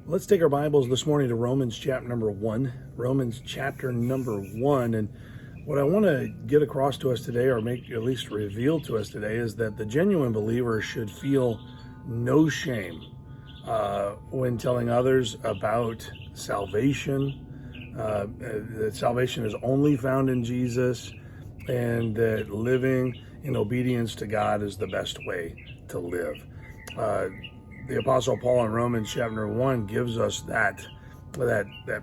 Let's take our Bibles this morning to Romans chapter number 1. Romans chapter number 1. And what I want to get across to us today, or make at least reveal to us today, is that the genuine believer should feel no shame when telling others about salvation, that salvation is only found in Jesus, and that living in obedience to God is the best way to live. The Apostle Paul in Romans chapter 1 gives us that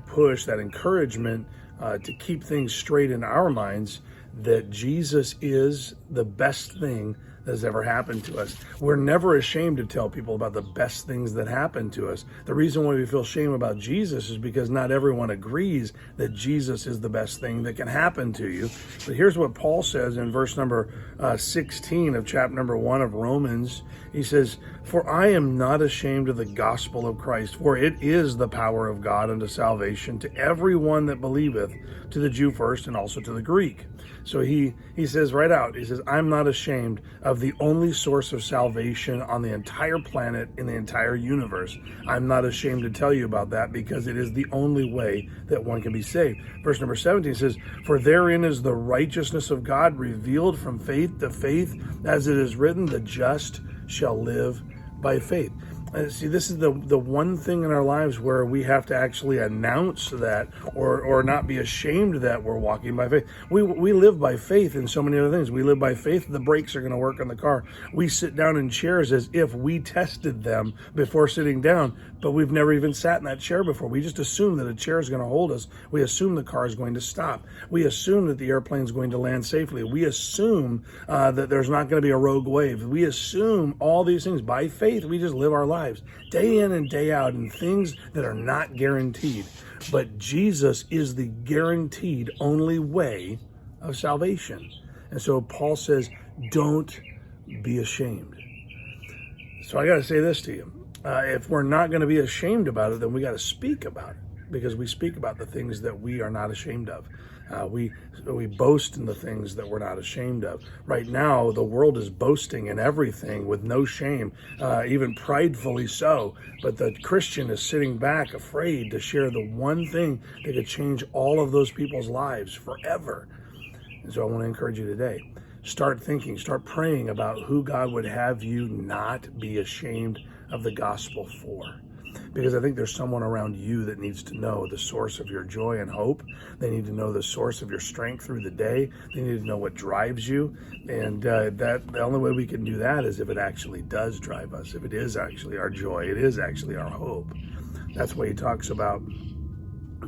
push, that encouragement to keep things straight in our minds, that Jesus is the best thing that has ever happened to us. We're never ashamed to tell people about the best things that happen to us. The reason why we feel shame about Jesus is because not everyone agrees that Jesus is the best thing that can happen to you. But here's what Paul says in verse number 16 of chapter number 1 of Romans. He says, "For I am not ashamed of the gospel of Christ, for it is the power of God unto salvation to everyone that believeth, to the Jew first and also to the Greek." So he says right out, he says, I'm not ashamed of the only source of salvation on the entire planet, in the entire universe. I'm not ashamed to tell you about that because it is the only way that one can be saved. Verse number 17 says, "For therein is the righteousness of God revealed from faith to faith, as it is written, the just shall live by faith." See, this is the one thing in our lives where we have to actually announce that, or not be ashamed that we're walking by faith. We live by faith in so many other things. We live by faith the brakes are going to work on the car. We sit down in chairs as if we tested them before sitting down, but we've never even sat in that chair before. We just assume that a chair is going to hold us. We assume the car is going to stop. We assume that the airplane is going to land safely. We assume that there's not going to be a rogue wave. We assume all these things. By faith, we just live our lives day in and day out in things that are not guaranteed. But Jesus is the guaranteed only way of salvation. And so Paul says, don't be ashamed. So I got to say this to you. If we're not going to be ashamed about it, then we got to speak about it, because we speak about the things that we are not ashamed of. We boast in the things that we're not ashamed of. Right now, the world is boasting in everything with no shame, even pridefully so. But the Christian is sitting back, afraid to share the one thing that could change all of those people's lives forever. And so I want to encourage you today. Start thinking, start praying about who God would have you not be ashamed of the gospel for. Because I think there's someone around you that needs to know the source of your joy and hope. They need to know the source of your strength through the day. They need to know what drives you. And that the only way we can do that is if it actually does drive us, if it is actually our joy, it is actually our hope. That's why he talks about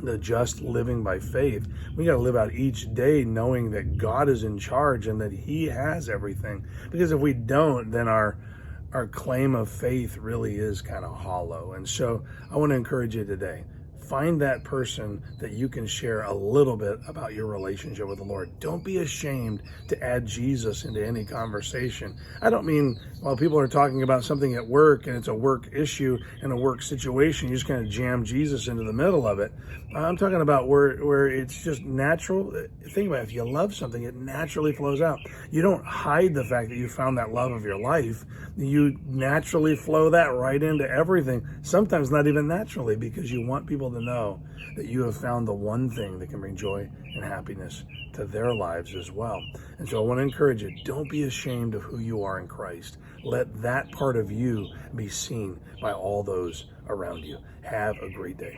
the just living by faith. We got to live out each day knowing that God is in charge and that he has everything. Because if we don't, then our claim of faith really is kind of hollow. And so I want to encourage you today. Find that person that you can share a little bit about your relationship with the Lord. Don't be ashamed to add Jesus into any conversation. I don't mean while people are talking about something at work and it's a work issue and a work situation, you just kind of jam Jesus into the middle of it. I'm talking about where it's just natural. Think about it. If you love something, it naturally flows out. You don't hide the fact that you found that love of your life. You naturally flow that right into everything. Sometimes not even naturally, because you want people to know that you have found the one thing that can bring joy and happiness to their lives as well. And so I want to encourage you, don't be ashamed of who you are in Christ. Let that part of you be seen by all those around you. Have a great day.